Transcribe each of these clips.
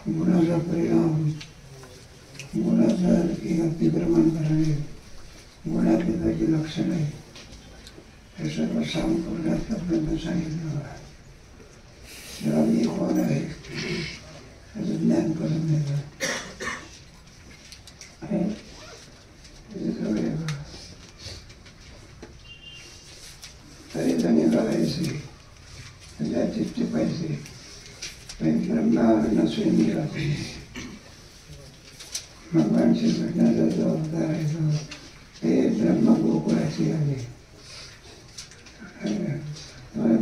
गुणाचा परिणाम, गुणाचा अतिक्रमण करणे, गुणातीताची लक्षणे हे सर्व संपूर्ण आतापर्यंत सांगितलं. जेव्हा मी कोण आहे त्याचं ज्ञान करून देतं. तरी जणी करायचे त्या चिठ्ठी पाहिजे ब्रह्मावर नसून मिळाले. भगवान श्रीकृष्णाचा जो अवतार आहे तो ते ब्रह्म गोकुळाशी आले.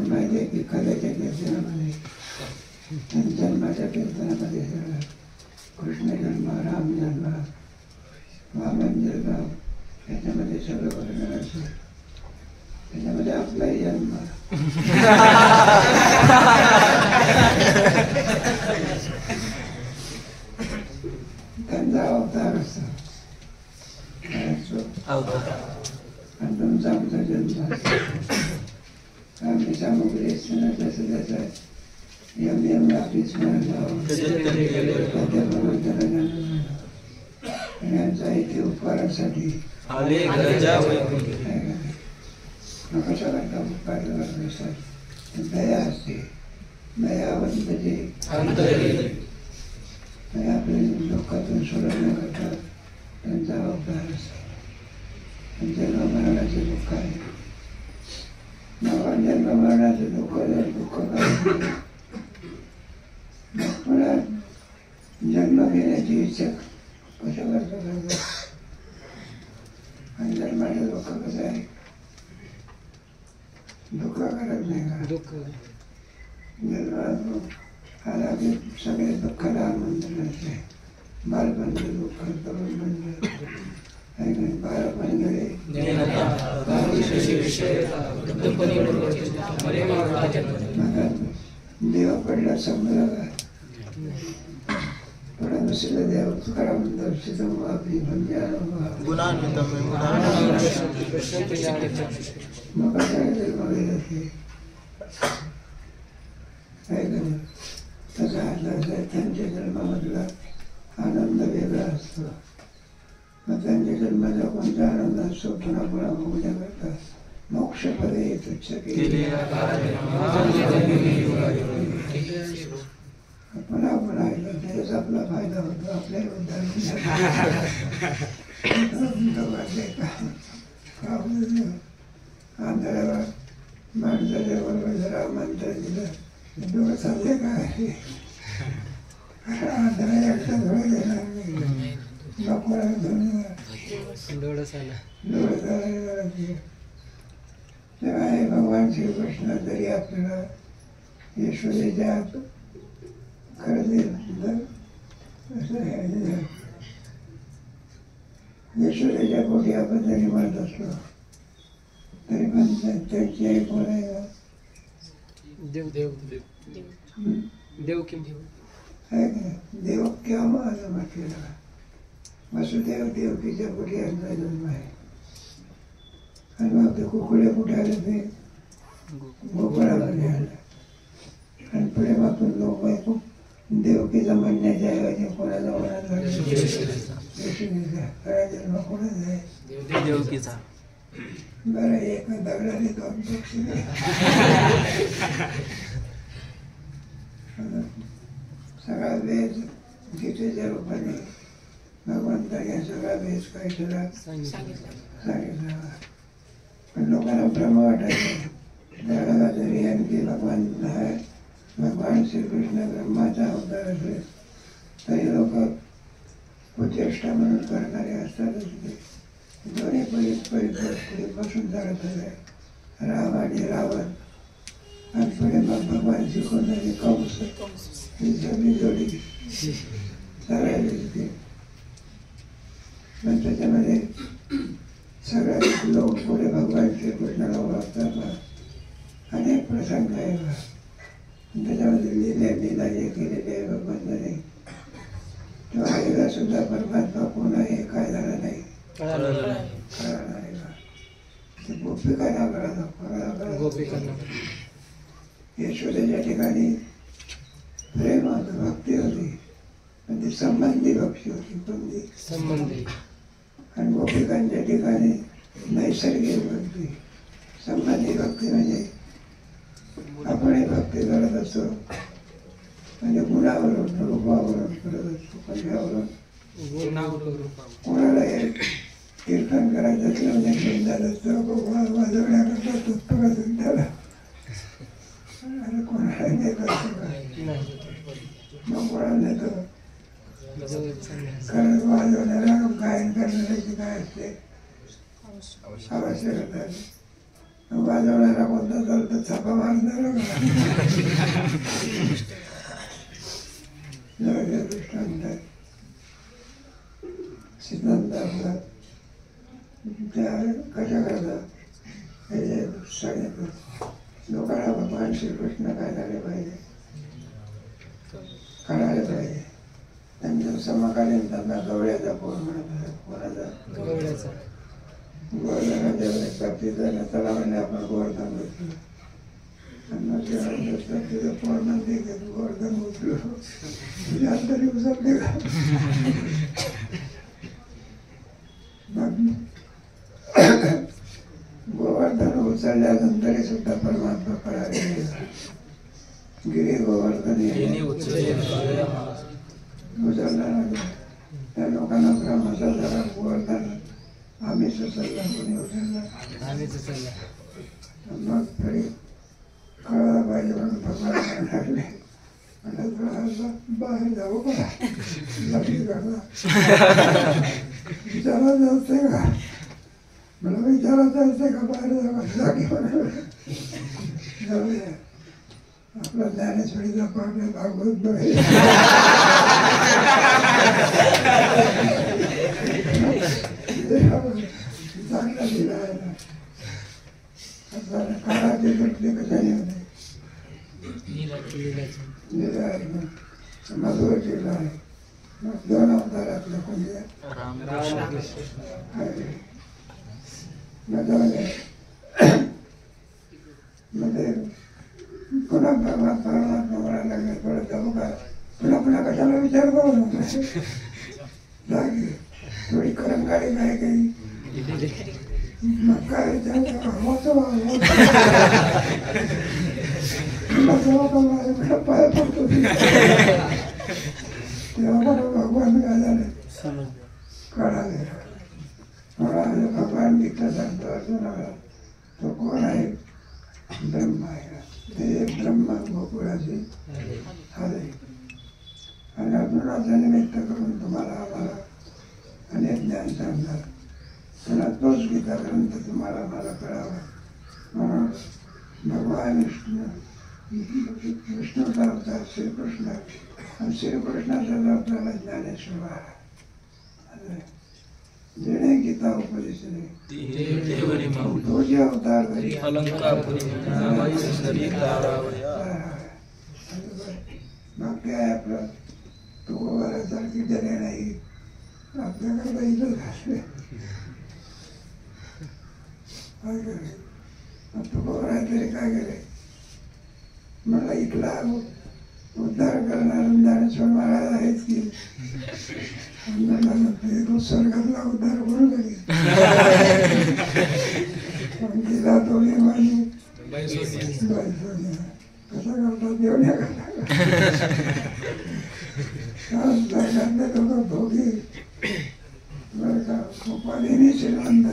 माहिती आहे की कथेच्या कीर्तनामध्ये जन्माच्या कीर्तनामध्ये सगळं कृष्ण जन्म, राम जन्म, वामन जन्म याच्यामध्ये सगळं वर्णन असतं. त्याच्यामध्ये आपलाही जन्म त्यांचा अवतार असतो आणि तुमचा आमचा जन्म असतो. आम्ही सामुग्री जसं जसं यम यम आपली स्मरण यांचा इथे उपकारासाठी कशा करता उपकार दया असते. दयावंतचे आपले लोकातून सोडवण्या करतात त्यांचा अवतार असतो. जन्म मरणाचे दुःख आहे. जन्म मरणाचे दुःख पुन्हा जन्म घेण्याची इच्छा कशा करतात. आणि जन्माचे दुःख कसं आहे, दुःख करत नाही का? दुःख आला की सगळे दुःखाला आमंत्रण असते. बालपणचे दुःख, तरुणपणचे बाळपण गेले देव पडला समजा थोडा नसेल देव तुकारा म्हणतो आपली म्हणजे मग तसा त्यांच्या जन्मामधला आनंद वेगळा असतो. मग त्यांच्या जन्माचा कोणता आनंद असतो पुन्हा पुन्हा भोगण्याकरता मोक्षपदे तुच्छ केले पुन्हा पुन्हा त्याचा आपला फायदा होतो. आपल्या आंधळ्यावर माणसाच्या बरोबर जरा मंत्र दिलं डोळं चालले काय आंधळ्या एकटा डोळे देणार नाही. तेव्हा हे भगवान श्रीकृष्ण जरी आपल्याला यशोदेच्या खरं यशोदेच्या पोटी आपण जरी म्हणत असलो तरी पण त्यांची आई कोण आहे का? देव देव देव किंवा आहे का? देव किंवा असं म्हटलेलं वसुदेव देवकीच्या पोटी यांचा जन्म आहे. आणि मग ते कुकुळे कुठे आले ते गोकुळामध्ये आलं. आणि पुढे मग लोक खूप देवकीचा म्हणण्याच्या ऐवजी कोणाचा मनात खरा जन्म कोणाचा आहे? देवकीचा. बरं एका दगडाने दोन पक्षी सगळा वेद गीतेच्या रूपाने भगवंताने सगळा वेद काय केला सांगितलं. पण लोकांना भ्रम वाटायचा त्याला तरी आणखी भगवान आहे. भगवान श्रीकृष्ण ब्रह्माचा अवतार असेल तरी लोक उच्चेष्टा म्हणून करणारे असतातच. ते दोन्ही पुढेपासून चालत होते राम आणि रावण. आणि पुढे मग भगवान शिकवणारे कंस ही सगळी जोडी चालायला होती. पण त्याच्यामध्ये सगळ्यात लोक पुढे भगवान श्रीकृष्णाला ओळखताना अनेक प्रसंग आहे. त्याच्यामध्ये लीला जे केलेले आहे भगवंताने तेव्हा आईला सुद्धा परमात्मा कोण आहे काय झालं नाही कळलं नाही. गोपिकांना कळा गोपिकांना यशोदेच्या ठिकाणी प्रेम होतं, भक्ती होती, पण ती संबंधी भक्ती होती, कोणती संबंधी. आणि गोपिकांच्या ठिकाणी नैसर्गिक भक्ती. संबंधी भक्ती म्हणजे आपणही भक्ती करत असतो, म्हणजे गुणावरून रूपावरून करत असतो, कशावरून कोणाला एक कीर्तन करायचं असलं म्हणजे घेऊन जात असतं, वाजवण्याकरता तत्पर असेल त्याला, कोणाला नाही करतो मग कोणाला नेतो. कारण वाजवण्याला गायन करण्याची काय असते आवश्यकता. वाजवणारा कोणता चालतो, छापा मारणारा दृष्टांत सिद्धांत आपला त्या कशा करतात हे जे सांगितलं. लोकांना भगवान श्रीकृष्ण काय झाले पाहिजे, कळाले पाहिजे. त्यांच्या समकालीन त्यांना गवळ्याचा पोर म्हणत, कोणाचा गवळ्याचा. गोवर्धनाच्या प्राप्तीचा त्याला म्हणजे आपण गोवर्धन घेतलं, तिथं पोर म्हणते की गोवर्धन उचलो तुझ्या तरी उचलते का. गोवर्धन उचलल्यानंतरही सुद्धा परमात्मा कळाले. गिरी गोवर्धन उचलला त्या लोकांना ब्रह्माचा जरा गोवर्धन आम्ही सुचलला, कोणी उचलला. मग तरी कळायला पाहिजे म्हणून भगवान लागले. बाहेर जाऊ का लग्न करता विचारायचं असते का, मला विचारायचं असते का बाहेर जाऊ जागी जाऊया. आपला ज्ञानेश्वरीचा पाठ भागवत बघे चांगला लिहिला आहे ना. काळाचे तुटले कशाने होते लिहिला आहे ना, मधुर लिहिला आहे. मग दोन अवतारातलं कोणत्या मध्ये पुन्हा परमात्मा म्हणायला लागले थोडं जाऊ का, पुन्हा कशाला विचार करू जागी थोडी करंगाडी काय काही मग काय पाय पडतो. तेव्हा मला भगवान काय झाले कळाले. भगवान गीता सांगतो अर्जुनाला, तो कोण आहे, ब्रह्म आहे. ते ब्रह्म गोकुळाचे आले आणि अर्जुनाचं निमित्त करून तुम्हाला आम्हाला अनेक ज्ञान सांगणार. पुन्हा तोच गीता ग्रंथ तुम्हाला मला कळावा म्हणून भगवान विष्णूचा अवतार श्रीकृष्ण आणि श्रीकृष्णाचा अवतार ज्ञानेश्वर. जेणे गीता उपदेशले तो जे अवतार मग काय आपलं तुकोबारासारखी जने नाही आपल्याकडे इथं झाले. काय करे तुकोबारा तरी काय करे, मला इथला उद्धार करणार ज्ञानेश्वर महाराज आहेच की. स्वर्गातला उद्धार करू लागेल तिला तो माझी कसा करतात एवढ्या स्वर्गातले लोक भोगी बरं का, खूप श्रीमंत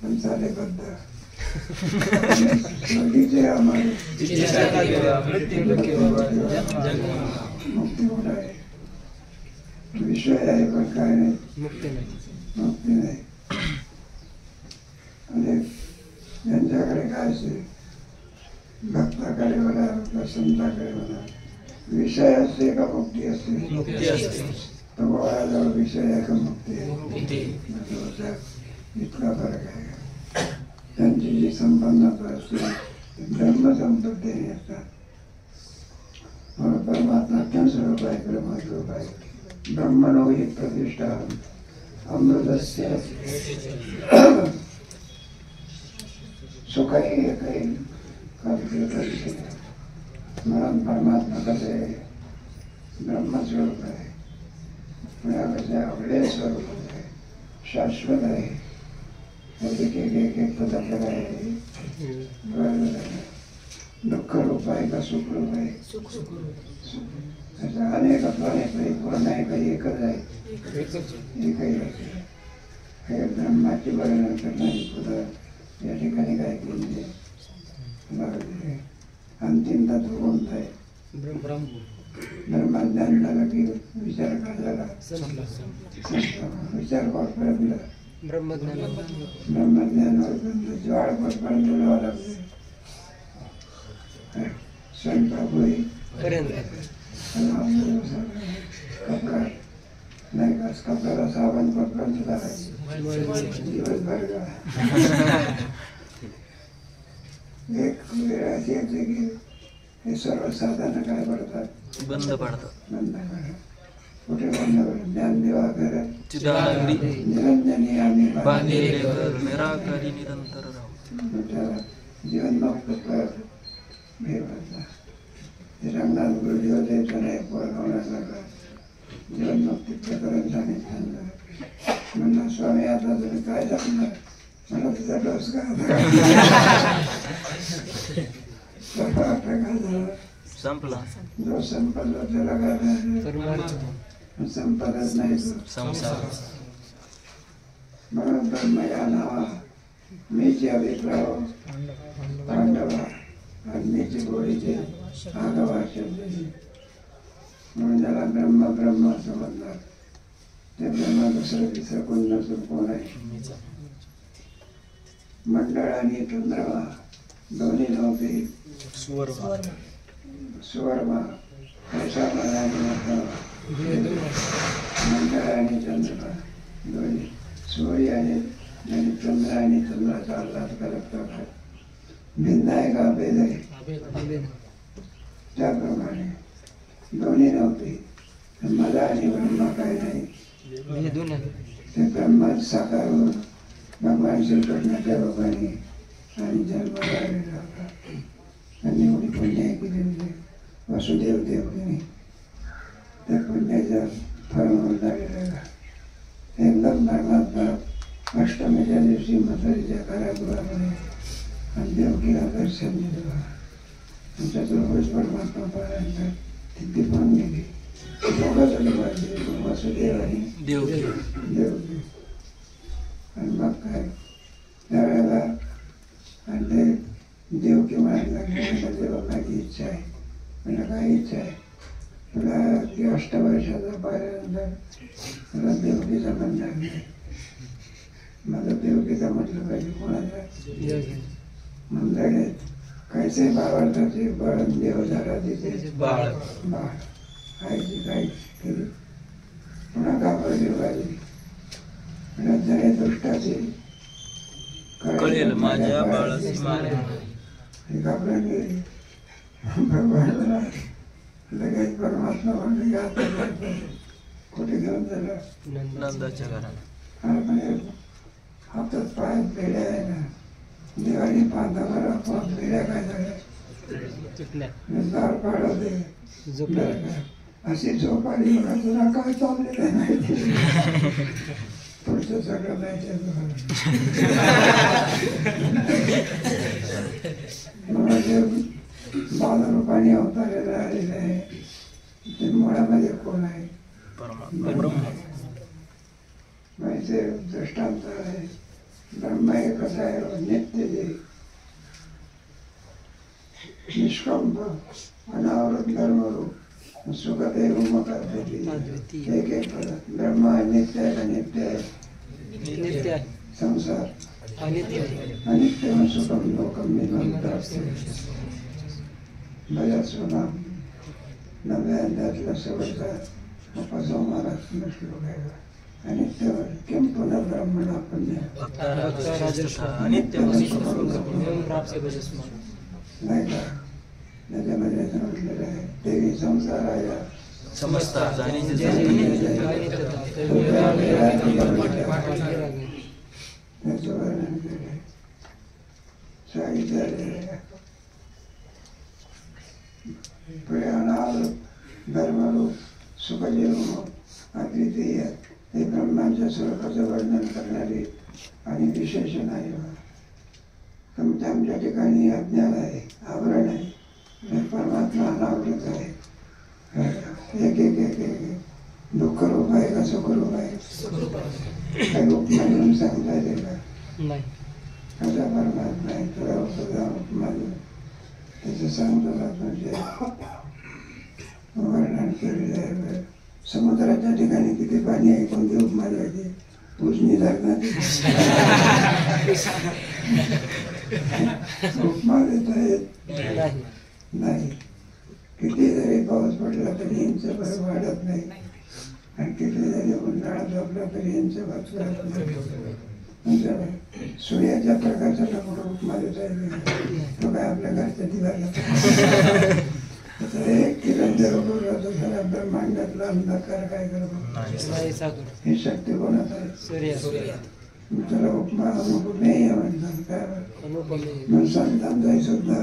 पण झाले बद्ध मुक्ती होत आहे. विषय आहे पण काय नाही, मुक्ती नाही. आणि यांच्याकडे काय असते, भक्ताकडे म्हणा किंवा संताकडे म्हणा, विषय असते का मुक्ती असते. तो गोळ्याजवळ विषय आहे का मुक्ती आहे, इतका फरक आहे. त्यांची जी संपन्नता असते ब्रह्मसंपत्तीने असतात. म्हणून परमात्मा अत्यंत स्वरूप आहे, ब्रह्मस्वरूप आहे. ब्रह्मणो हि प्रतिष्ठा अमृतस्य सुखही एकही म्हणून परमात्मा कसं आहे, ब्रह्मस्वरूप आहे, आपले स्वरूप आहे, शाश्वत आहे, एक एक पदार्थ आहे, दुःख रूप आहे का सुख रूप आहे, असं अनेक पूर्ण आहे काही एकच आहे, एकही हे ब्रह्माची वर्णन करणारी पद या ठिकाणी काय केली आहे, अंतिम तत्व कोणतं आहे, ब्रह्मज्ञान झालं की विचार काय झाला, विचार परत ब्रह्मज्ञान ज्वाळ परत बोलावं लागले, स्वयंपाक होईल कपडा नाही का, कपड्याला साबण पकडून दिवसभर एक वेळ अशी येते की हे सर्व साधनं काय पडतात, बंद पडतात. कुठे बंद ज्ञानदेवा करत निरंजनी आम्ही निराकारी निरंतर त्याला जीवन मुक्त करत हे म्हणतात. रंगनाथ गुरुजी होते त्याने पोरगवण्यासारखं जीवनमुक्ती प्रकरण सांगितलं. म्हणलं स्वामी आता तुम्ही काय जपणार, मला तुझा डोस का संपला, जो संपला त्याला काय संपतच नाही संसार. म्हणून ब्रह्मया नावा मीची अभिप्राय पांडवा आणि मीची गोळीचे आगवा शब्द म्हणून त्याला ब्रह्म ब्रह्म असं म्हणतात. ते ब्रह्म दुसरं तिसरं कोण नसून कोण आहे. मंडळ आणि चंद्रमा दोन्ही नव्हते. सुवर्मा मंडळ आणि चंद्रमा दोन्ही सूर्य आणि चंद्र आणि चंद्राचा अल्लाद करत भिन्न आहे का भेद आहे. त्याप्रमाणे दोन्ही नव्हते. मला आणि ब्रह्मा काय नाही. ते ब्रह्मा साकार होऊन भगवान श्रीकृष्णाच्या रूपाने आणि जन्माला आलेला होता. त्यांनी एवढी पुण्य केलेली वसुदेव देवकीने त्या पुण्याचं फळ म्हणून झालेलं. एकदम परमात्मा अष्टमीच्या दिवशी मथुरेच्या कारागृहामध्ये आणि देवकीला दर्शन दिलं. चतुर्भुज परमात्मा पारायण ती पण गेली. वसुदेव आणि देवकी आणि मग काय त्यावेळेला आणि ते देवकी म्हणायला लागली, देवा माझी इच्छा आहे. मला काय इच्छा आहे, तुला ती 8 वर्षाचा पाहिल्यानंतर तुला देवकीचा म्हणणार नाही. मला देवकीचा म्हटलं पाहिजे कोणाचा म्हणलं कायचे बाळाचे बळण देव झाला तिथे बाळ आईची काही केली पुन्हा घाबरली पाहिजे. जरे दुष्टाची कळेल माझ्या बाळाची घाबरून गेली. भगवान लगेच परमात्मा म्हणले कुठे घेऊन झालं नंदाच्या घरात. म्हणजे हातात पायात बेड्या आहे ना, देवाने पांधावर आपण बेड्या काय झाल्या दार पाडवते अशी झोप आली. तुला काय चाललेलं नाही पुढचं सगळं माहिती बालरूपाने अवतारेला आलेलं आहे. ते मुळामध्ये कोण आहे, माहिती दृष्टांत आहे. ब्रह्म एकच आहे, नित्य जे निष्कंप अनावृत धर्मरूप सुखदेव मकाद्वितीय एक एक पदार्थ. ब्रह्म नित्य आहे का नित्य आहे. संसार अनित्य सुखम लोकम बजाचं नव्या अध्यातला शेवटचा सोमवाराचा श्लोक आहे. अनित्य किम पुनर्ब्रह्मणा पुण्य नाही का. त्याच्यामध्ये म्हटलेलं आहे देवी संसाराया समजता त्याचं वर्णन केलं. सांगितलेलं प्रयाणाल धर्मरूप सुखजीव अद्वितीय हे ब्रह्मांच्या स्वरूपाचं वर्णन करणारे आणि विशेषण आहे. तुमच्या आमच्या ठिकाणी अज्ञान आहे, आवरण आहे, आणि परमात्मा अनावृत आहे. एक एक एक एक दुःख रूप आहे का सुख रूप आहे? काही उपमा देऊन सांगता येते का? असा परमात्मा आहे. तुला उपमा देऊन त्याचं सांगतो आपण जे वर्णन केलेलं आहे. समुद्राच्या ठिकाणी किती पाणी आहे, कोणती उपमा द्यायची? उजनी लागणार उपमा देता येत नाही. किती जरी पाऊस पडला तरी यांचं भर वाढत नाही, आणि किती जरी उन्हाळा झोपला तरी यांचं भर वाढत नाही. सूर्याच्या प्रकाशाला कुठं उपमा देता येते? तो काय आपल्या घरच्या दिवाला एक किरण जर उडवला तर ब्रह्मांडातला अंधकार काय करतो? ही शक्ती कोणाचा आहे? त्याला उपमा अनुपमेय म्हणतात. काय म्हणून संतांचाही सुद्धा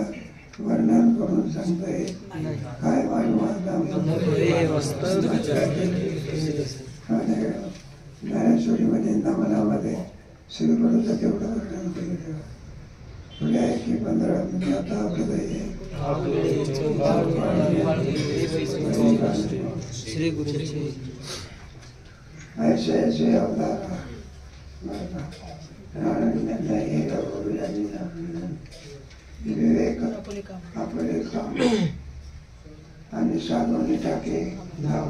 वर्णन करून सांगता येईल. काय ज्ञानेश्वरीमध्ये नमनामध्ये श्रीगुरूचं तेवढं वर्णन केलं. पुढे आहे की 15 म्हणजे आता श्री गुरुजी ऐसे ऐसे अवतार विवेक आपले काम आणि साधवणे टाके धाव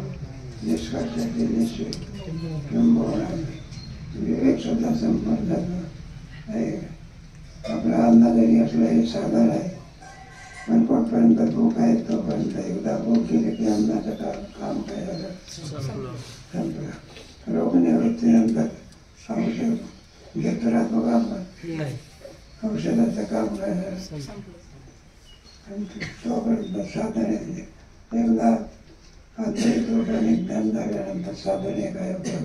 निष्कर्षाचे निश्चय विवेक सुद्धा संपन्न आहे. आपला अन्न जरी असलं हे साधन आहे, पण कुठपर्यंत भूक आहे तोपर्यंत एकदा भूक गेली की अन्नाचं काम काय झालं? संपलं. रोगनिवृत्तीनंतर औषध घेत राहतो का आपण? औषधाचं काम काय झालं? तोपर्यंत साधन आहे. एकदा अद्वैत रूपाने ज्ञान झाल्यानंतर साधने काय होतं?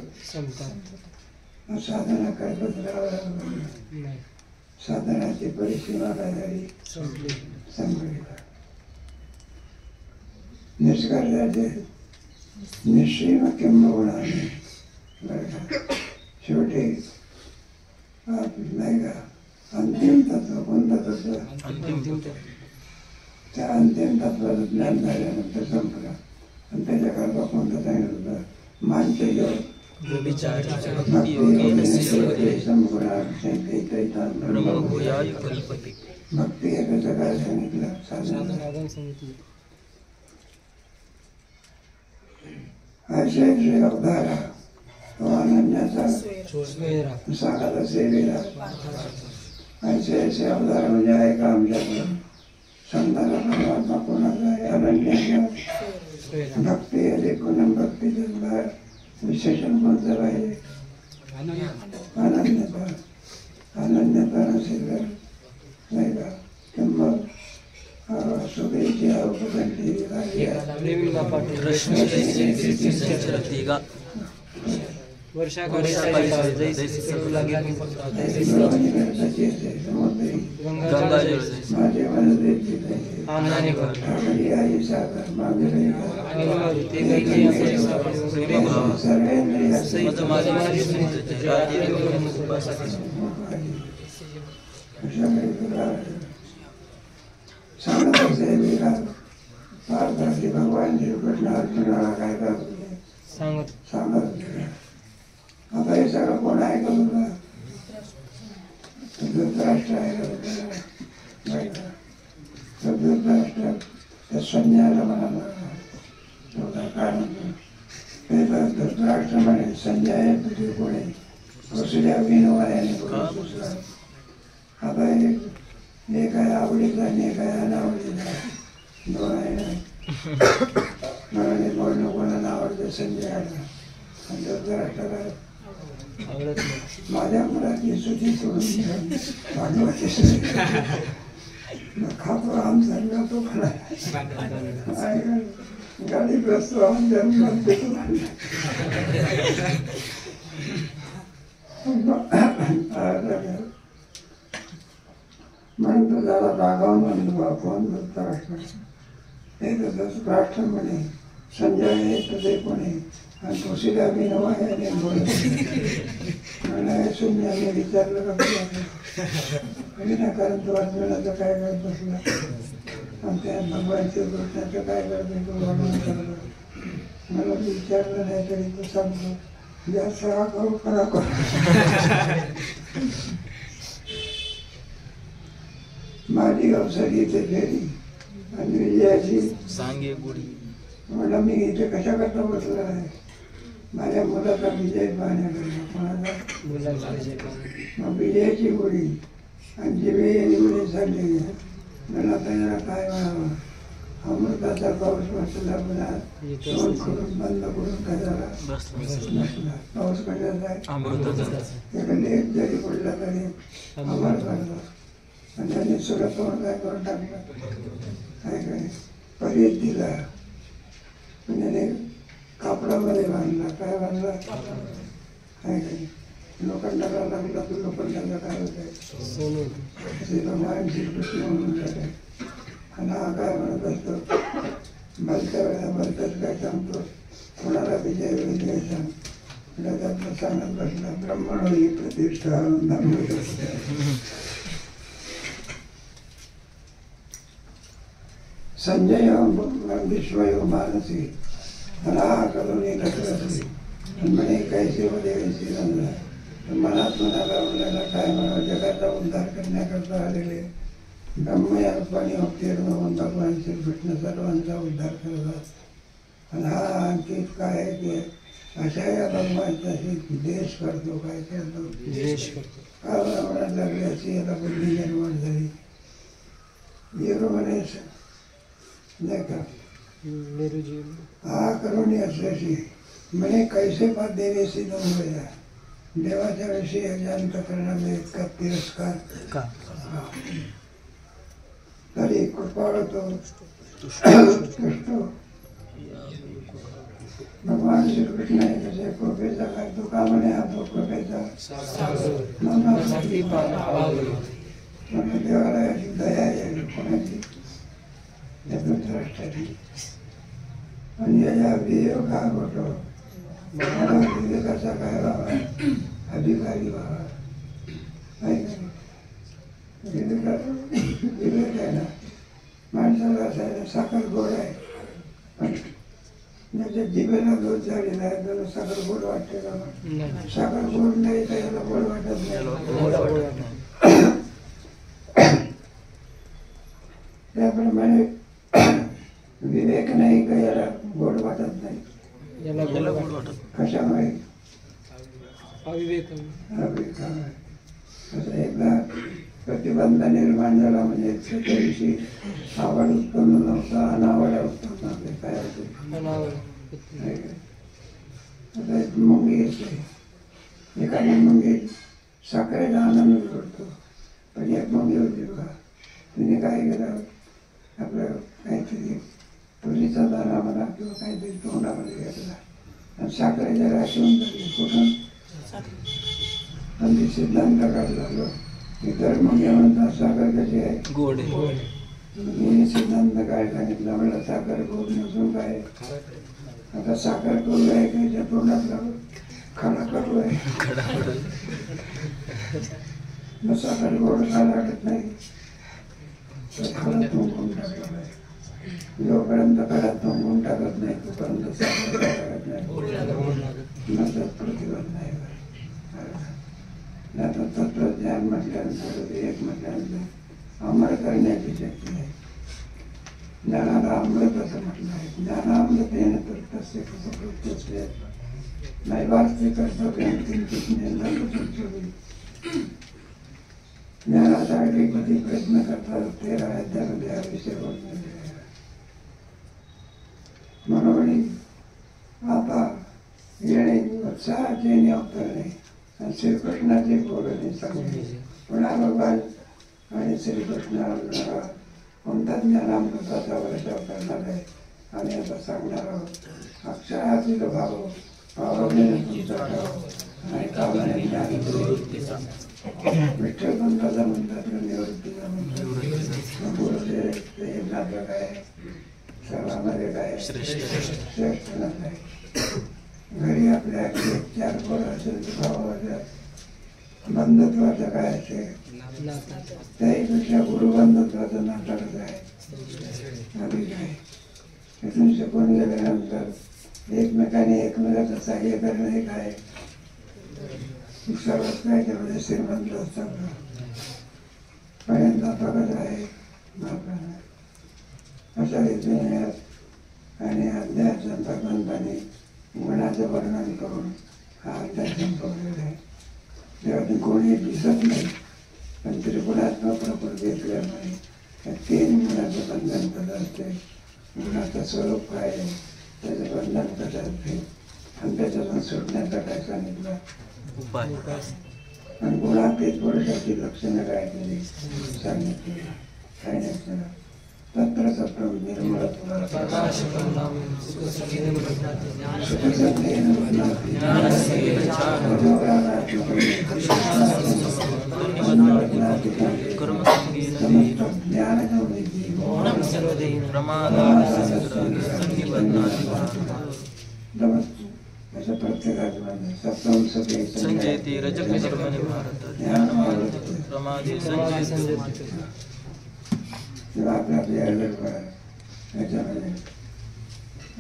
साधना करतच राहावं लागलं. साधनाची परिसीमा काय झाली? संपली. निष्कर्षाचे निश्चय किंबहुना शेवटी नाही का अंतिम तत्व कोणतं तत्व? त्या अंतिम तत्वाचं ज्ञान झाल्यानंतर संपलं. आणि त्याच्याकरता कोणतं सांगितलं होतं? मानचे योग भक्ती एकाचं काय सांगितलं? साधन सांगितलं. ऐसे ऐसे अवतारा तो अनन्याचा सांगायला सेवेला. ऐसे ऐसे अवतार म्हणजे आहे का आमच्याकडं? संतांना परमात्मा कोणाचा आहे? अनन्याचा. भक्ती आहे कोणा भक्तीचं विशेषण कोणतं पाहिजे? अनन्यता. अनन्यता नसेल नाही का किंवा सुखेची उपकंठी भगवान श्रीकृष्ण अर्जुनाला काय सांगत आता हे सगळं कोण आहे का तुला? धृतराष्ट्र आहे का? धृतराष्ट्र त्या संजयाला म्हणाला कारण ते धृतराष्ट्र म्हणे संजय तुझे कोणी वसुदेव विनोबाने आता एक आहे आवडीचा आणि एक आहे अनावडीचा. दोन आहे ना मला बोलणं कोणाला आवडतं संजयाला आणि धृतराष्ट्राला माझ्या मुलाची सुधी सोडून भांडवाची खातो आमचा तो गाडी बसतो आमच्या म्हणून तो जरा रागावून म्हणतो आपण धृतराष्ट्र हे तसंच राष्ट्र म्हणे संजय हे तसे कोणी आणि तुळशीला मी नवा आहे म्हणा शून्याने विचारलं का विनाकारण तो अर्जुनाचं काय करत बसला आणि त्या भगवानच्या कृष्णाचं काय करतो तो वर्णन करतो मला विचारलं नाही तरी तो सांगतो जास्त हा करू खरा करू माझी अवसरी इथे फेरी आणि विजयाची सांगे गुढी म्हणलं मी इथे कशा करता बसला आहे माझ्या मुलाचा विजय पाहण्याकरता कोणाचा मग विजयाची गोडी आणि जिवे निवडे झाले मला त्याला काय म्हणावं अमृताचा पाऊस बसला पुन्हा तोंड करून बंद करून त्याला बसला पाऊस कशाचा आहे अमृताचा एक लेख जरी पडला तरी अमर करतो आणि त्यांनी सगळं तोंड काय करून टाकलं काय काय पर्याय दिला म्हणजे कापडामध्ये बांधला काय बांधला काय काय लोखंडाला लागला तर लोखंडाला काय होत आहे भगवान श्रीकृष्ण म्हणून जाते आणि हा काय म्हणत असतो भलत्या वेळा भलत्याच काय सांगतो कोणाला विजय विजय सांग त्यातलं सांगत बसला ब्रह्मण ही प्रतिष्ठा संजय विश्वयो मानसी मला करून म्हणे कैसे मध्ये मनात म्हणाला म्हणाला काय म्हणावं जगाचा उद्धार करण्याकरता आलेले ब्रह्म या रूपाने अवतीर्ण होऊन भगवान श्रीकृष्ण सर्वांचा उद्धार करतात आणि हा आणखी काय आहे की अशा या भगवानचा देश करतो काय करतो देश करतो का म्हणायला लागले अशी याला बुद्धी निर्माण झाली येरो म्हणे नाही का नेहरूजी हा करून अशी म्हणे कैसे पात देवेशी नव्हता देवाच्या विषयी अजांत करण्यामध्ये इतका तिरस्कार का तरी कृपाळ तो कृष्ण भगवान श्रीकृष्ण हे कसे कृपेचा काय तो का म्हणे हा तो कृपेचा देवाला याची दया आहे कोणाची आणि याच्या वियोग हा होतो मला विवेकाचा काय व्हावा अधिकारी व्हावा विवेक आहे ना माणसाला असायला साखर गोड आहे पण ज्याच्या जिभेला दूध झालेला आहे त्याला साखर गोड वाटते का साखर गोड नाही तर याला गोड वाटत नाही त्याप्रमाणे विवेक नाही का याला गोड वाटत नाही याला गोड वाटत कशामुळे अविवेक अविवेकामुळे असं एकदा प्रतिबंध निर्माण झाला म्हणजे त्याच्याविषयी आवड उत्पन्न नव्हता अनावड उत्पन्न नव्हते काय होते आता एक मुंगी येते एखादी मुंगी साखरेचा आनंद करतो पण एक मुंगी होती बघा तिने काय केलं आपलं काहीतरी तुरीचा दाणा म्हणा किंवा काहीतरी तोंडामध्ये घेतला आणि साखरेच्या राशीहून टाकली कुठून आणि सिद्धांत काढला इतर मग म्हणतात साखर कशी आहे गोड मी सिद्धांत काय सांगितलं म्हणलं साखर गोड नसून काय आता साखर कडू आहे कायच्या तोंडातला खाणा कडू आहे मग साखर गोड खायला वाटत नाही खाणं तोंडून टाकलं जोपर्यंत घरात तोंडून टाकत नाही तोपर्यंत साखर टाकत नाही नसत प्रतिबंध नाही आता तत्वज्ञान म्हटल्यानंतर एक म्हटल्यानंतर अमर करण्याची शक्ती आहे ज्ञानाला अमृत असं म्हटलं आहे ज्ञानामृत येणं तर तसे कृत्य नाही वाचते कर्तव्य ज्ञानासाठी किती प्रयत्न करतात 13 अध्यायामध्ये हा विषय बोलण्यात म्हणून आता येणे उत्साहाचे येणे अवतरणे आणि श्रीकृष्णाचे बोलणे सांगणे पुन्हा भगवान आणि श्रीकृष्ण कोणता ज्ञानामृताचा वर्षाव करणार आहे आणि आता सांगणार आहोत अक्षरातील भाव भावने तुमचा ठाव आणि कामाने ज्ञान विठ्ठल पंथाचा म्हणतात निवृत्तीचा म्हणतात काय सर्वांमध्ये काय श्रेष्ठनाथ आहे. घरी आपल्या एक 4 पोरं असेल तर भावाचं बंधुत्वाचं काय असेल त्याहीपेक्षा गुरुबंधुत्वाचं नाटकच आहे. अधिक आहे. तिथून शिकून गेल्यानंतर एकमेकाने एकमेकाचं सहाय्य करणं हे काय सर्वच काय तेवढे श्रीमंत असतात पर्यंत बघत आहे. अशा रीतीने आणि अध्याय भगवंताने गुणाचं वर्णन करून हा अध्याय संपवलेला आहे. तेव्हा कोणी दिसत नाही पण त्रिगुणात्मक प्रकृती असल्यामुळे त्या 3 गुणाचं बंधन कसं असते, गुणाचं स्वरूप काय आहे, त्याचं बंधन कसं असते आणि त्याच्यातून सुटण्याचा काय सांगितलं उपाय. आणि गुणातीत पुरुषाची लक्षणं काय केली सांगितली. काय नाही तत्र सत्रम निर्मलत्वा सुखसत्तेन बध्नाति समस्तं ज्ञानजं विद्धि असं प्रत्येकाचं सप्तम सखे संजयती रजकर्मणि भारत ज्ञानमावृत्ते प्रमादे संजयती. तेव्हा आपल्या याच्यामध्ये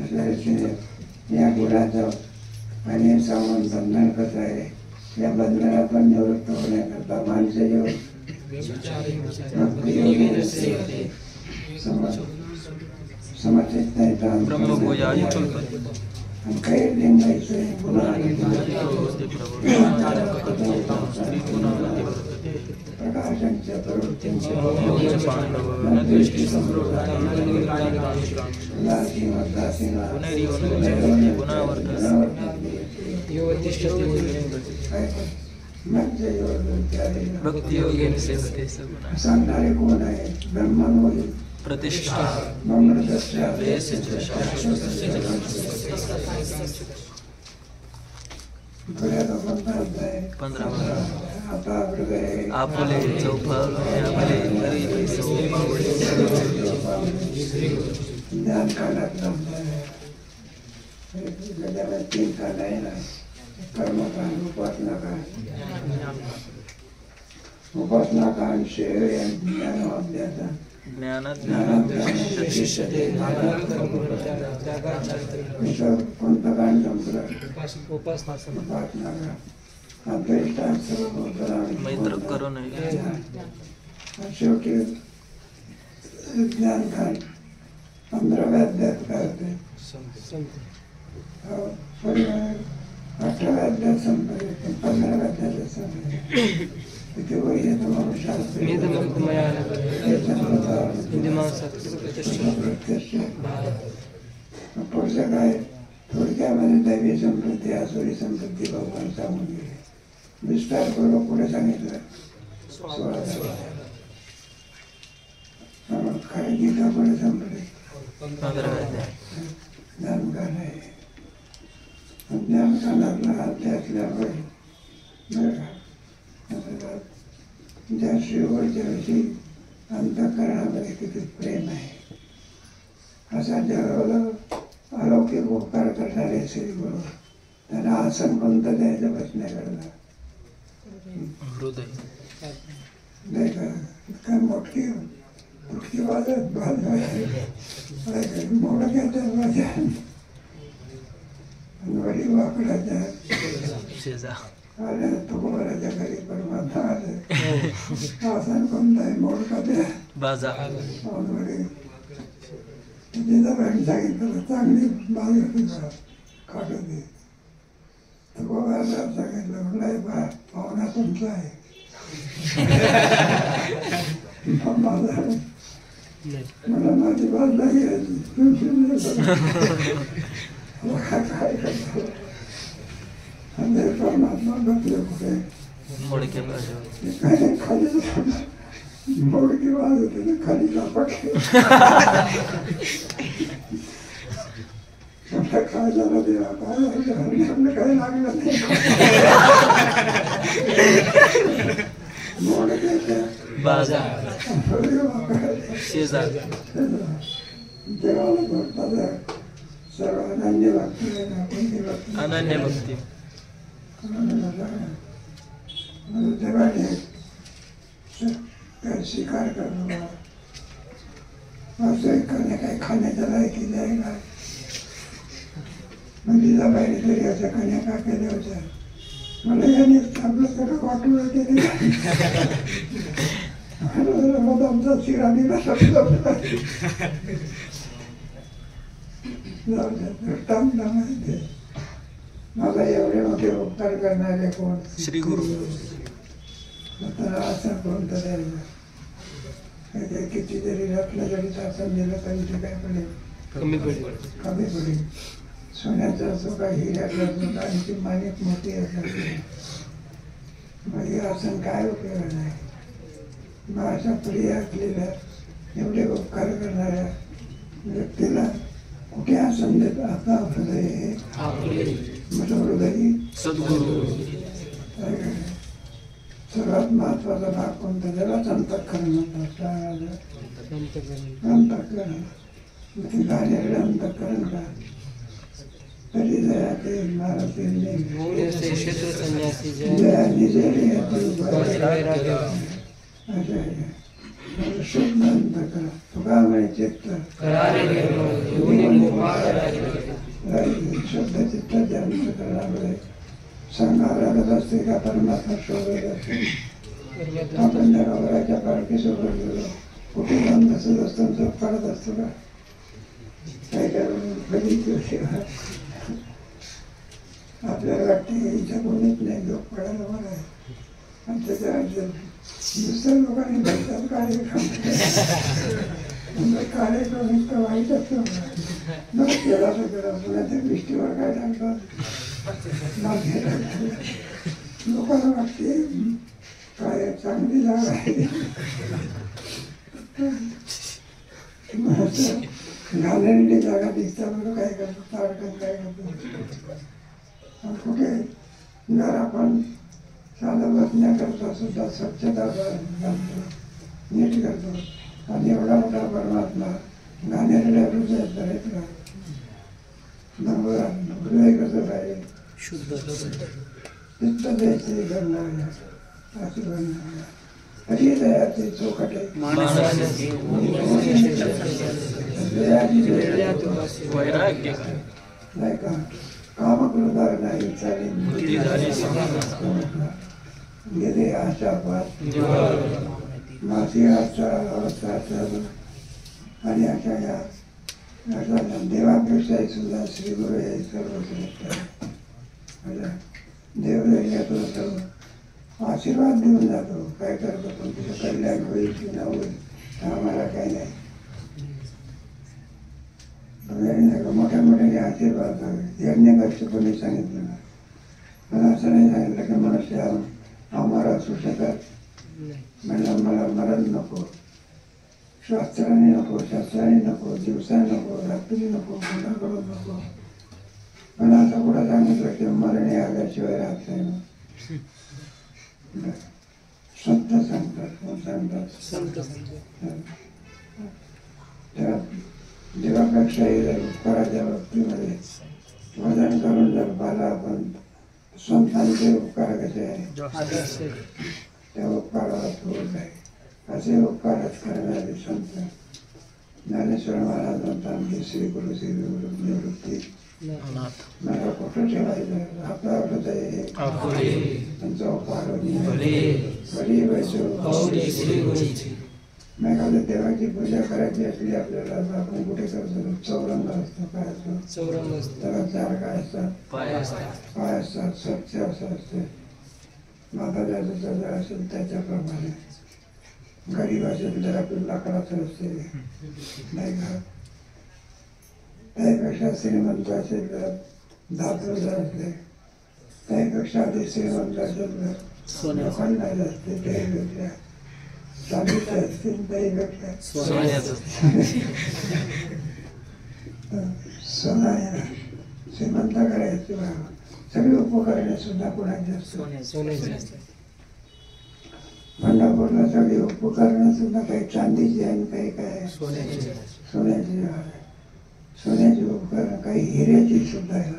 अशा रीतीने या गुणाचं आणि सामान बंधन कसं आहे, या बंधनातून निवृत्त होण्याकरता माणसे समर्थित नाही ब्रह्मभूयाय आणि काही लिंगायचं प्रकाशांच्या प्रवृत्तींच्या सांगणारे कोण आहे? ब्रह्मन प्रतिष्ठा आपुले चौफाले ज्ञान काढात 3 काढ आहे ना, कर्मकांड, उपासना कांड, शेय ज्ञान अभ्यासा कोणतं कांड संपलं? उपासना मैत्र करू नये. शेवटी ज्ञान कांड 15व्या अध्यायात काय होते? 18व्या अध्यायात संपले, 15व्या अध्यायात संपले. तिथे वही शास्त्र पुढचं काय थोडक्यामध्ये दैवी समृद्धी आसुरी समृद्धी भगवान सांगून गेले. विस्तार करून पुढे सांगितलं 16 खरी गीता पुढे संपले. ज्ञानकांड आहे. ज्ञानकांडातला अध्याय असल्यामुळे ज्या श्रीवरच्या विषयी अंतःकरणामध्ये किती प्रेम आहे असा जगाला अलौकिक उपकार करणारे श्री गुरु त्यांना आसन कोणतं द्यायचं बसण्याकरता हृदय काय मोठी वाजत मोठं घेतात माझ्या वडी वाकडाच्या शेजा तुकोबाराच्या घरी परमात्मा आले. आसन कोणतं आहे? मोडका द्या बाजा तिचा बॅग सांगितलं चांगली बाजू होती खाट होती. तुकोबाराला सांगितलं म्हटलं बा पाहुणा तुमचा आहे. मला माझी बाजू घ्यायची काय करतो. परमात्मा बसले कुठे मोडके खाली मोडकी वाज होते ना खाली पडले. काय झालं देवा काय काय लागलं नाही. मोडके बाजा शेजार देवाला भक्ताचा सर्व अनन्य भक्ती आहे ना, कोणती भक्ती अनन्य भक्ती देवाने काही स्वीकार करणं असं करणे काही खाण्याच्या लायकी जायला म्हणजे बाहेर तरी असं कन्या का केल्या होत्या मला याने आपलं सगळं वाटून केले आमचा शिरा दिला शब्द मला एवढे मोठे उपकार करणारे कोण श्री गुरु असं कोण तर किती जरी रत्न जरी शासन दिलं तरी ते काय पडेल कमी पडेल. कमी पडेल. सोन्याचा असो का हिऱ्याचा असो का आणि ती माणिक मोठी असेल म्हणजे असं काय उपयोग नाही. मग अशा प्रिय असलेल्या एवढे उपकार करणाऱ्या व्यक्तीला कुठे आसन देत आता हृदय माझं हृदय सद्गुरु सर्वात महत्वाचा भाग कोणता त्यालाच अंतःकरण म्हणतात. अंतःकरण मग ते गाण्याकडे अंतःकरण का तरी जया ते महाराज क्षेत्र संन्यासी जया निजेरी शुद्ध अंतःकरण तुका म्हणे चित्त शुद्ध चित्ताच्या अंतःकरणामध्ये सांगायला लागत असते का परमात्मा शोधत असते. आपण त्या गौराच्या पालखी सोबत गेलो कुठे जाऊन बसत असतो झोप काढत असतो का काय काय आपल्याला वाटते हिच्या कोणीच नाही झोप काढायला बरं आहे आणि त्याच्या दुसऱ्या लोकांनी भेटतात कार्यक्रम इतकं वाईट असतो मग केला तर दृष्टीवर काय टाकतात लोकांना वाटते काय चांगली जागा आहे घालणारी जागा दिसता बरं काय करतो ताडकन काय करतो कुठे जर आपण साधं बसण्याकरता सुद्धा स्वच्छता घालतो नीट करतो आणि एवढा मोठा परमात्मा घाणेरड्या हृदयात धरायचा हृदय कसं पाहिजे शुद्ध चित्त द्यायचे घडणाऱ्या असे घडणाऱ्या तरी दयाचे चौकटे वैराग्य नाही का कामक्रोधार नाही चालेल गेले आशापात मासी आशा अवस्था आणि अशा या देवापेक्षाही सुद्धा श्री गुरु हे सर्वश्रेष्ठ आहे. देव येतो सर्व आशीर्वाद देऊन जातो काय करतो पण तुझं कल्याण होईल की न होईल आम्हाला काही नाही. मोठ्या मोठ्याने आशीर्वाद यज्ञ करतो कोणी सांगितलं ना पण असं नाही सांगितलं की मनुष्य अमर असू शकत म्हणलं मला मरण नको शास्त्राने नको शास्त्राने नको दिवसा नको रात्री नको गुन्हा करू नको पण असं कुठं सांगितलं की मरणे आल्याशिवाय राहत नाही. संत सांगतात कोण सांगतात त्या देवापेक्षाही जर उपकाराच्या बाबतीमध्ये वजन करून जर पाहिला आपण संतांचे उपकार कसे आहे त्या उपकाराला थोड आहे असे उपकारच करणारे संत ज्ञानेश्वर महाराज म्हणतात श्री गुरु निवृत्ती मला कुठं ठेवायचं आपला हृदय त्यांचा उपकार एखाद्या देवाची पूजा करायची असली आपल्याला आपण कुठे करतो चौरंग असतो काय असतो त्याला चार काय असतात पाय असतात स्वच्छ असं असते माताजाचं जर असेल त्याच्याप्रमाणे गरीब असेल तर आपलं लाकडाचं असते नाही का त्यापेक्षा श्रीमंत असेल तर धातूचं असते त्यापेक्षा आधी श्रीमंत असेल तर लोखंडाचं असते त्यापेक्षा चांदीचं असतील त्यापेक्षा सोना श्रीमंत करायचं. सगळी उपकरणे सुद्धा कोणाची असतात पंढरपूरला सगळी उपकरणं सुद्धा काही चांदीची आणि काही काय सोन्याची सोन्याची आहे. सोन्याची उपकरणं काही हिऱ्याची सुद्धा आहे.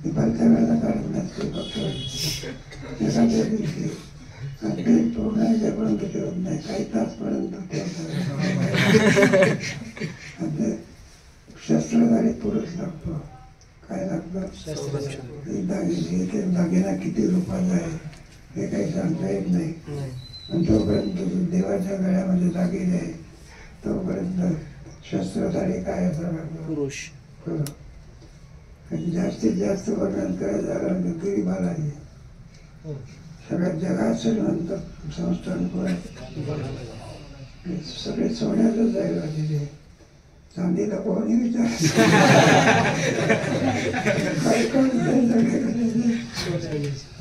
ती भलत्या वेळेला काढत नसते फक्त एखाद्या दिवशी आणि ते पूर्ण याच्यापर्यंत ठेवत नाही, काही तासपर्यंत ठेवतात. आणि ते शस्त्रधारी पुरुष लागतो. काय लागतं? दागिने. ते दागिना किती रुपयाचा आहे हे काही सांगता येत नाही. आणि तोपर्यंत देवाच्या गळ्यामध्ये दागिने आहे तोपर्यंत शस्त्रधारी काय असावं पुरुष. आणि जास्तीत जास्त वर्णन करायचं झालं तर गरीबाला आहे. सगळ्या जगात श्रीमंत संस्थान सगळे सोन्याचंच आहे का तिथे. चांदीला कोणी विचार काही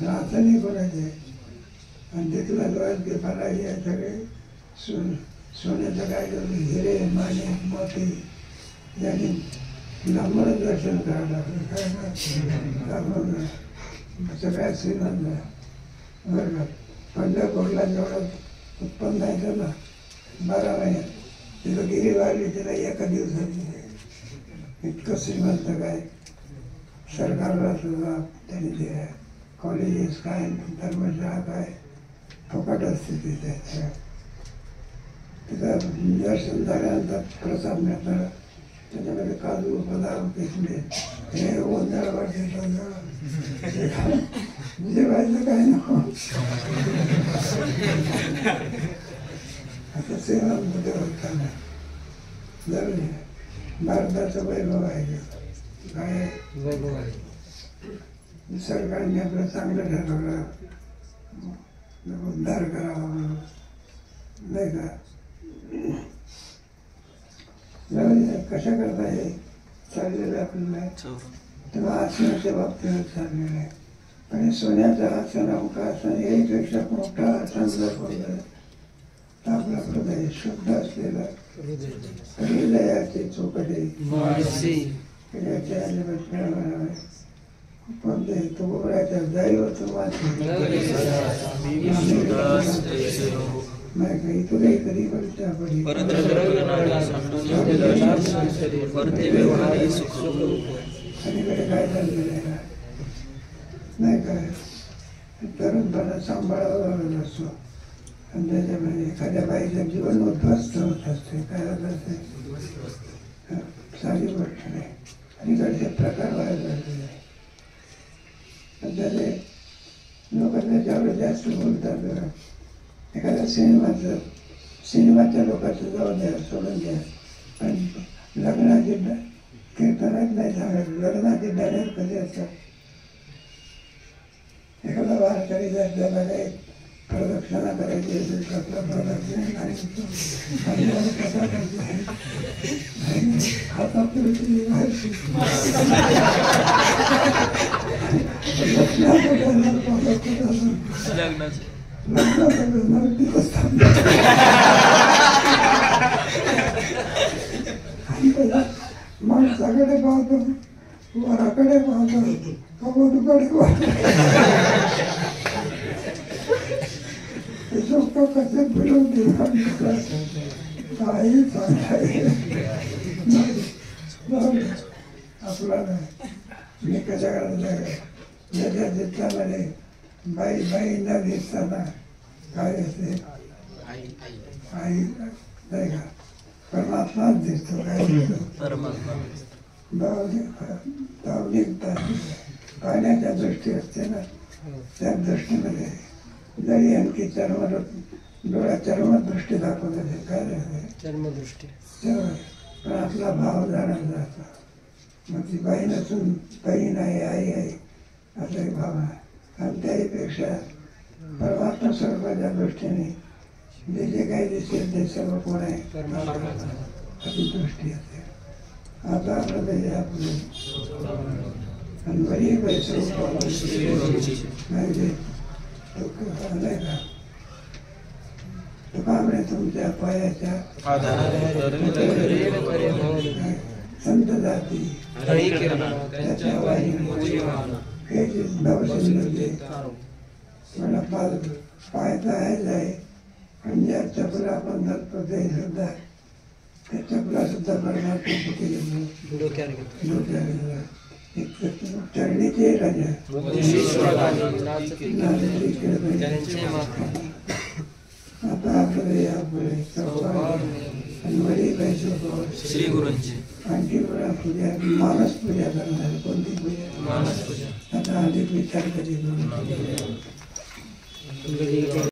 आता नाही कोणाचे. आणि तिथला लोक फराळी आहे सगळे सोन्याचं काय हिरे माने मोती यांनी लांबच दर्शन करावं लागलं. काय सगळ्या श्रीमंत बरं का. पंढरपूरला जेवढं उत्पन्न आहे त्याला 12 महिन्यात तिथं गिरी वाढली तिला एका दिवसात इतकं श्रीमंत काय. सरकारला सुद्धा त्यांनी ते कॉलेजेस काय धर्मशाळा काय फुकट असते तिथे. तिथं दर्शन झाल्यानंतर प्रसाद मिळतात. त्याच्यामध्ये काजू बदाम किसले हे गोंधळ वाटते जेवायचं काय नको. आता सेवा मध्ये होताना जर भारताचं वैभव आहे काय सरकारने आपलं चांगलं ठरवलं उद्धार करावा म्हणून नाही का. कशा करता हे चाललेलं आपल्याला तेव्हा आसनाच्या बाबतीत चाललेलं आहे. आणि सोन्याचं आसन अवकासन यापेक्षा मोठा आसन जर होतं तर आपलं हृदय शुद्ध असलेलं हृदयाचे चोपडे पण ते तो बोलायचा दैव नाही काही तुलाही कधी पडता पडी अलीकडे काय चाललेलं आहे नाही काय. तरुणपणा सांभाळावा लागत असतो आणि त्याच्यामध्ये एखाद्या बाईचं जीवन उद्ध्वस्त होत असते. काय होत असते साधी गोष्ट नाही. अलीकडचे प्रकार व्हायला लागलेले आहे. त्याचे लोक त्याच्यावर जास्त बोलतात. एखाद्या सिनेमाच्या लोकांचं जाऊ द्या सोडून द्या पण लग्नाची कीर्तनात नाही सांगत. लग्नाची डायरेक्ट कधी असतात. एखादा वारकरी जर त्याला काही प्रदक्षिणा करायची असेल कसला प्रदक्षिणा आणि कसा करते हातात माणसाकडे पाहतो वराकडे पाहतो कबोडूकडे पाहतो. लोक कसे फिरून काही सांगता आपला मी कशा करायचं ज्याच्या चित्रामध्ये बाई बाई न दिसताना काय असते आई नाही का परमात्माच दिसतो. काय दिसतो भावनिकता पाहण्याच्या दृष्टी असते ना त्या दृष्टीमध्ये जरी आणखी डोळ्या चर्मदृष्टी दाखवते काय चर्मदृष्टी पण आपला भाव जाणून जातो. मग ती बाई नसून बहीण आहे आई आहे असा एक भाव आहे. आणि त्याहीपेक्षा परमात्मा स्वरूपाच्या दृष्टीने जे जे काही दिसेल ते सर्व कोण आहे अशी दृष्टी असते. आता आपलं ते आपले आणि बरी पैसे नाही का तुका म्हणे तुमच्या पायाच्या संत जाती त्याच्या वाणी हे जे नवसिंह मला पाच पायथा आहे आणि ज्या चपला आपण धरतो ते सुद्धा त्या चपला सुद्धा परमात्मा कुठे घेतो डोक्यावर घेतो. डोक्याला घेतला. एक चरणीचे राजा नाचती खेळते. त्यांचे मात्र आता आपले यापुढे आणि वडील पैसे श्री गुरूंची आणखी पुन्हा पूजा मानस पूजा करणार. कोणती पूजा? मानस पूजा. आता अधिक विचार कधी करू. घडी